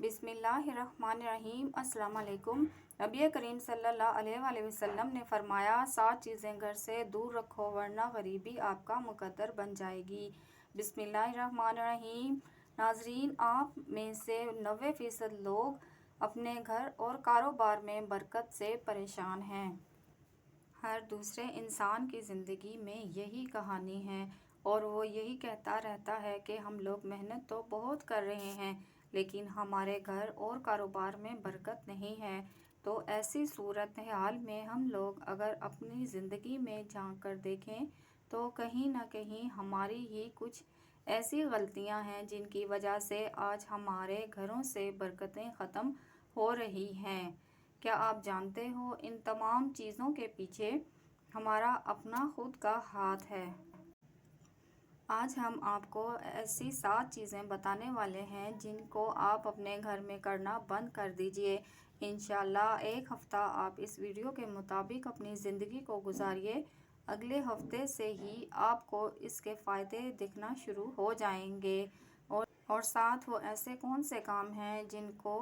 बिस्मिल्लाहिर्रहमानिर्रहीम। अस्सलाम वालेकुम। नबी करीम सल्लल्लाहु अलैहि वसल्लम ने फरमाया, 7 चीज़ें घर से दूर रखो वरना गरीबी आपका मुकद्दर बन जाएगी। बिस्मिल्लाहिर्रहमानिर्रहीम। नाज़रीन, आप में से 90% लोग अपने घर और कारोबार में बरकत से परेशान हैं। हर दूसरे इंसान की ज़िंदगी में यही कहानी है और वो यही कहता रहता है कि हम लोग मेहनत तो बहुत कर रहे हैं लेकिन हमारे घर और कारोबार में बरकत नहीं है। तो ऐसी सूरत हाल में हम लोग अगर अपनी ज़िंदगी में झांक कर देखें तो कहीं ना कहीं हमारी ही कुछ ऐसी गलतियां हैं जिनकी वजह से आज हमारे घरों से बरकतें ख़त्म हो रही हैं। क्या आप जानते हो, इन तमाम चीज़ों के पीछे हमारा अपना खुद का हाथ है। आज हम आपको ऐसी 7 चीज़ें बताने वाले हैं जिनको आप अपने घर में करना बंद कर दीजिए। इंशाल्लाह एक हफ़्ता आप इस वीडियो के मुताबिक अपनी ज़िंदगी को गुजारिए, अगले हफ्ते से ही आपको इसके फ़ायदे दिखना शुरू हो जाएंगे। और साथ वो ऐसे कौन से काम हैं जिनको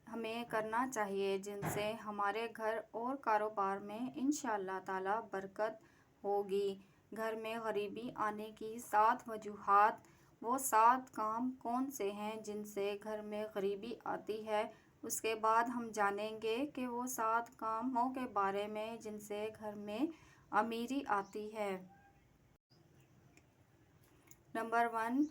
हमें करना चाहिए जिनसे हमारे घर और कारोबार में इंशाअल्लाह ताला बरकत होगी। घर में गरीबी आने की 7 वजूहात। वो 7 काम कौन से हैं जिनसे घर में गरीबी आती है, उसके बाद हम जानेंगे कि वो 7 कामों के बारे में जिनसे घर में अमीरी आती है। नंबर 1,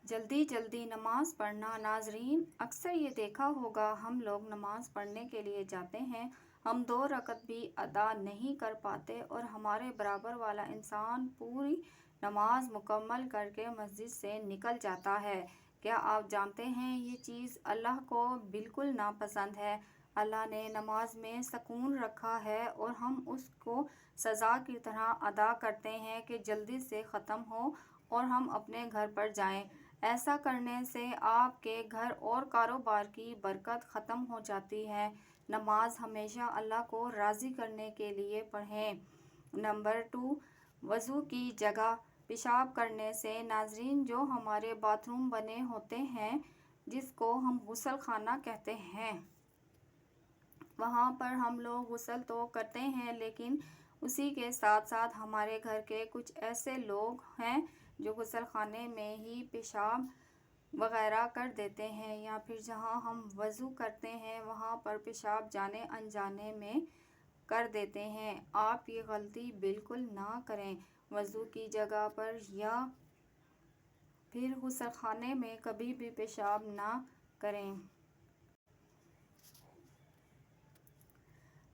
जल्दी जल्दी नमाज पढ़ना। नाजरीन, अक्सर ये देखा होगा, हम लोग नमाज पढ़ने के लिए जाते हैं, हम 2 रकत भी अदा नहीं कर पाते और हमारे बराबर वाला इंसान पूरी नमाज मुकम्मल करके मस्जिद से निकल जाता है। क्या आप जानते हैं ये चीज़ अल्लाह को बिल्कुल नापसंद है। अल्लाह ने नमाज में सुकून रखा है और हम उसको सज़ा की तरह अदा करते हैं कि जल्दी से ख़त्म हो और हम अपने घर पर जाएं। ऐसा करने से आपके घर और कारोबार की बरकत ख़त्म हो जाती है। नमाज हमेशा अल्लाह को राज़ी करने के लिए पढ़ें। नंबर 2, वज़ू की जगह पेशाब करने से। नाज़रीन, जो हमारे बाथरूम बने होते हैं जिसको हम गुसल खाना कहते हैं, वहाँ पर हम लोग गुसल तो करते हैं लेकिन उसी के साथ साथ हमारे घर के कुछ ऐसे लोग हैं जो गुसल खाने में ही पेशाब वगैरह कर देते हैं या फिर जहाँ हम वज़ू करते हैं वहाँ पर पेशाब जाने अनजाने में कर देते हैं। आप ये गलती बिल्कुल ना करें। वज़ू की जगह पर या फिर गुसल खाने में कभी भी पेशाब ना करें।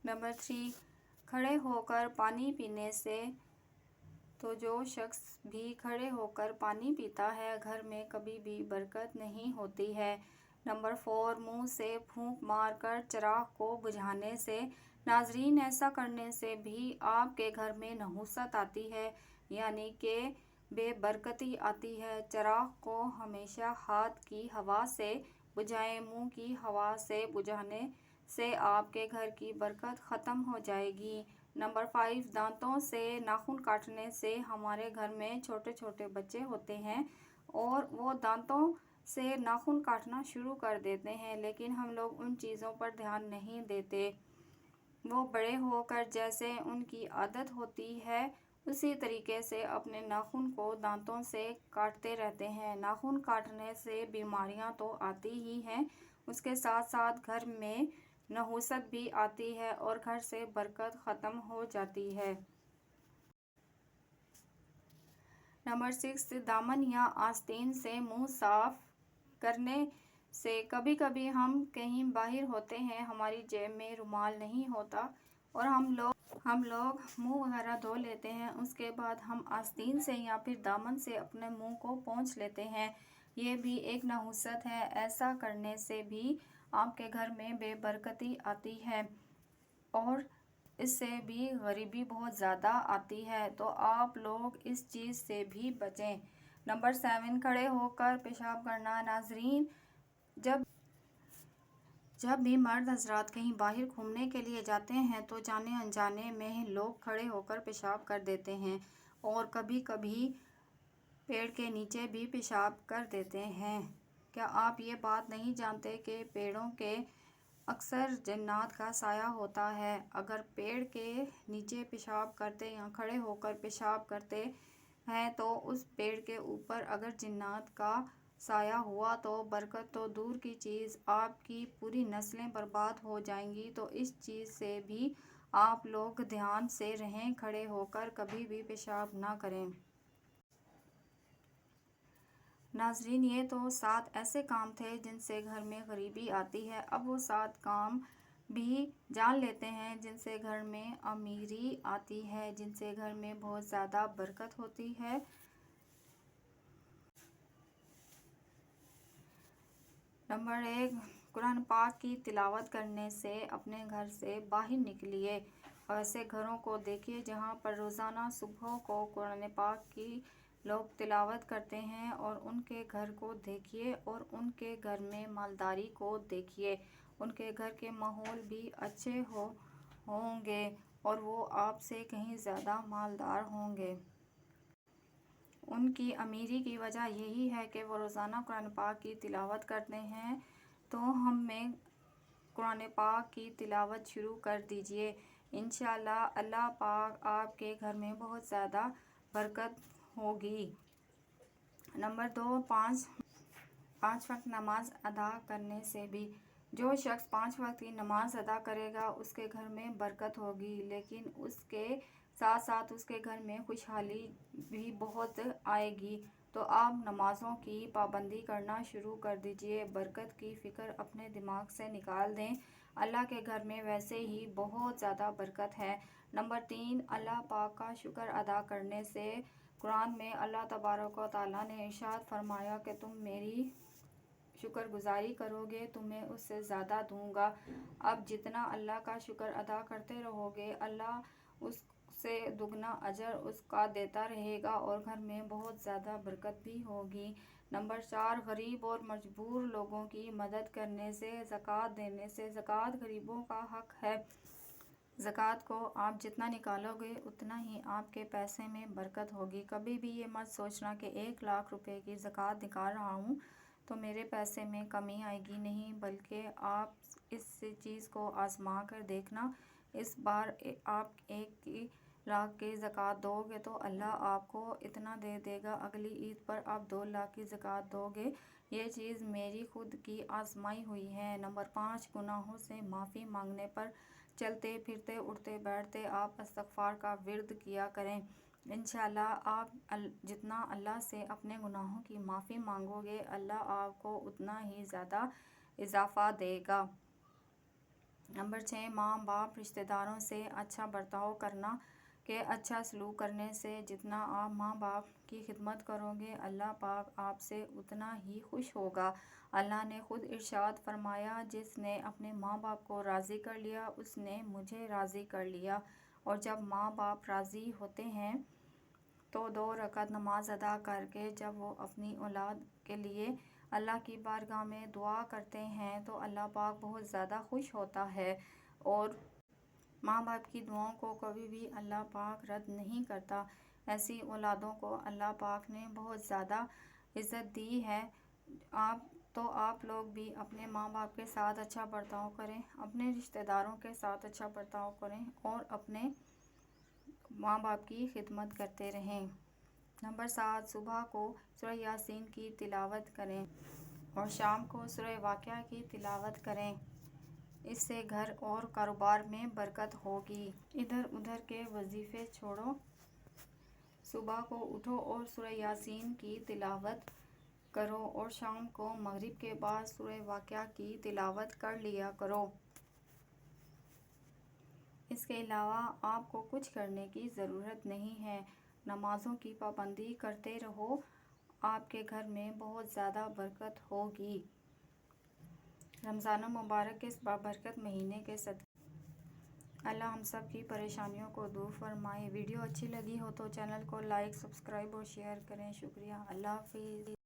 नंबर 3, खड़े होकर पानी पीने से। तो जो शख्स भी खड़े होकर पानी पीता है घर में कभी भी बरकत नहीं होती है। नंबर 4, मुंह से फूंक मारकर चिराग को बुझाने से। नाजरीन, ऐसा करने से भी आपके घर में नहुसत आती है यानी कि बेबरकती आती है। चिराग को हमेशा हाथ की हवा से बुझाएं। मुंह की हवा से बुझाने से आपके घर की बरकत ख़त्म हो जाएगी। नंबर 5, दांतों से नाखून काटने से। हमारे घर में छोटे छोटे बच्चे होते हैं और वो दांतों से नाखून काटना शुरू कर देते हैं लेकिन हम लोग उन चीज़ों पर ध्यान नहीं देते। वो बड़े होकर जैसे उनकी आदत होती है उसी तरीके से अपने नाखून को दांतों से काटते रहते हैं। नाखून काटने से बीमारियां तो आती ही हैं, उसके साथ साथ घर में नहुसत भी आती है और घर से बरकत ख़त्म हो जाती है। नंबर 6, दामन या आस्तीन से मुंह साफ करने से। कभी कभी हम कहीं बाहर होते हैं, हमारी जेब में रुमाल नहीं होता और हम लोग मुंह वगैरह धो लेते हैं, उसके बाद हम आस्तीन से या फिर दामन से अपने मुंह को पोंछ लेते हैं। ये भी एक नहुसत है। ऐसा करने से भी आपके घर में बेबरकती आती है और इससे भी गरीबी बहुत ज़्यादा आती है। तो आप लोग इस चीज़ से भी बचें। नंबर 7, खड़े होकर पेशाब करना। नाजरीन, जब भी मर्द हजरात कहीं बाहर घूमने के लिए जाते हैं तो जाने अनजाने में लोग खड़े होकर पेशाब कर देते हैं और कभी कभी पेड़ के नीचे भी पेशाब कर देते हैं। کیا آپ یہ بات نہیں جانتے کہ پیڑوں کے اکثر جنات کا سایہ ہوتا ہے؟ اگر پیڑ کے نیچے پیشاب کرتے یا کھڑے ہو کر پیشاب کرتے ہیں تو اس پیڑ کے اوپر اگر جنات کا سایہ ہوا تو برکت تو دور کی چیز آپ کی پوری نسلیں برباد ہو جائیں گی۔ تو اس چیز سے بھی آپ لوگ دھیان سے رہیں، کھڑے ہو کر کبھی بھی پیشاب نہ کریں۔ ناظرین، یہ تو 7 ایسے کام تھے جن سے گھر میں غریبی آتی ہے۔ اب وہ 7 کام بھی جان لیتے ہیں جن سے گھر میں امیری آتی ہے، جن سے گھر میں بہت زیادہ برکت ہوتی ہے۔ نمبر 1، قرآن پاک کی تلاوت کرنے سے اپنے گھر سے باہر نکلیے۔ ایسے گھروں کو دیکھیے جہاں پر روزانہ صبح کو قرآن پاک کی لوگ تلاوت کرتے ہیں، اور ان کے گھر کو دیکھیے اور ان کے گھر میں مالداری کو دیکھیے۔ ان کے گھر کے ماحول بھی اچھے ہوں گے اور وہ آپ سے کہیں زیادہ مالدار ہوں گے۔ ان کی امیری کی وجہ یہی ہے کہ وہ روزانہ قرآن پاک کی تلاوت کرتے ہیں۔ تو ہم میں قرآن پاک کی تلاوت شروع کر دیجئے۔ انشاءاللہ اللہ پاک آپ کے گھر میں بہت زیادہ برکت ہوگی۔ نمبر 2، 5 وقت نماز ادا کرنے سے بھی۔ جو شخص 5 وقت کی نماز ادا کرے گا اس کے گھر میں برکت ہوگی، لیکن اس کے ساتھ ساتھ اس کے گھر میں خوشحالی بھی بہت آئے گی۔ تو آپ نمازوں کی پابندی کرنا شروع کر دیجئے، برکت کی فکر اپنے دماغ سے نکال دیں، اللہ کے گھر میں ویسے ہی بہت زیادہ برکت ہے۔ نمبر 3، اللہ پاک کا شکر ادا کرنے سے۔ قرآن میں اللہ تبارک و تعالیٰ نے ارشاد فرمایا کہ تم میری شکر گزاری کرو گے تمہیں اس سے زیادہ دوں گا۔ اب جتنا اللہ کا شکر ادا کرتے رہو گے اللہ اس سے دگنا اجر اس کا دیتا رہے گا اور گھر میں بہت زیادہ برکت بھی ہوگی۔ نمبر 4، غریب اور مجبور لوگوں کی مدد کرنے سے، زکوٰۃ دینے سے۔ زکوٰۃ غریبوں کا حق ہے۔ زکوٰۃ کو آپ جتنا نکالو گے اتنا ہی آپ کے پیسے میں برکت ہوگی۔ کبھی بھی یہ مت سوچنا کہ 1 لاکھ روپے کی زکوٰۃ نکال رہا ہوں تو میرے پیسے میں کمی آئے گی، نہیں، بلکہ آپ اس چیز کو آزما کر دیکھنا۔ اس بار آپ 1 لاکھ کی زکوٰۃ دو گے تو اللہ آپ کو اتنا دے دے گا، اگلی عید پر آپ 2 لاکھ کی زکوٰۃ دو گے۔ یہ چیز میری خود کی آزمائی ہوئی ہے۔ نمبر 5، گناہوں سے معافی مانگنے پر چلتے پھرتے اٹھتے بیٹھتے آپ استغفار کا ورد کیا کریں۔ انشاءاللہ آپ جتنا اللہ سے اپنے گناہوں کی معافی مانگو گے اللہ آپ کو اتنا ہی زیادہ اضافہ دے گا۔ نمبر 6، ماں باپ رشتہ داروں سے اچھا برتاؤ کرنا کہ اچھا سلوک کرنے سے جتنا آپ ماں باپ کی خدمت کرو گے اللہ پاک آپ سے اتنا ہی خوش ہوگا۔ اللہ نے خود ارشاد فرمایا، جس نے اپنے ماں باپ کو راضی کر لیا اس نے مجھے راضی کر لیا۔ اور جب ماں باپ راضی ہوتے ہیں تو 2 رکعت نماز ادا کر کے جب وہ اپنی اولاد کے لیے اللہ کی بارگاہ میں دعا کرتے ہیں تو اللہ پاک بہت زیادہ خوش ہوتا ہے، اور ماں باپ کی دعاؤں کو کبھی بھی اللہ پاک رد نہیں کرتا۔ ایسی اولادوں کو اللہ پاک نے بہت زیادہ عزت دی ہے۔ آپ لوگ بھی اپنے ماں باپ کے ساتھ اچھا برتاؤ کریں، اپنے رشتہ داروں کے ساتھ اچھا برتاؤ کریں اور اپنے ماں باپ کی خدمت کرتے رہیں۔ نمبر 7، صبح کو سورہ یاسین کی تلاوت کریں اور شام کو سورہ واقعہ کی تلاوت کریں، اس سے گھر اور کاروبار میں برکت ہوگی۔ ادھر ادھر کے وظیفے چھوڑو، صبح کو اٹھو اور سورہ یاسین کی تلاوت کرو اور شام کو مغرب کے بعد سورہ واقعہ کی تلاوت کر لیا کرو۔ اس کے علاوہ آپ کو کچھ کرنے کی ضرورت نہیں ہے۔ نمازوں کی پابندی کرتے رہو، آپ کے گھر میں بہت زیادہ برکت ہوگی۔ رمضان المبارک کے اس بابرکت مہینے کے صدقے اللہ ہم سب کی پریشانیوں کو دور فرمائے۔ ویڈیو اچھی لگی ہو تو چینل کو لائک، سبسکرائب اور شیئر کریں۔ شکریہ۔ اللہ حافظ۔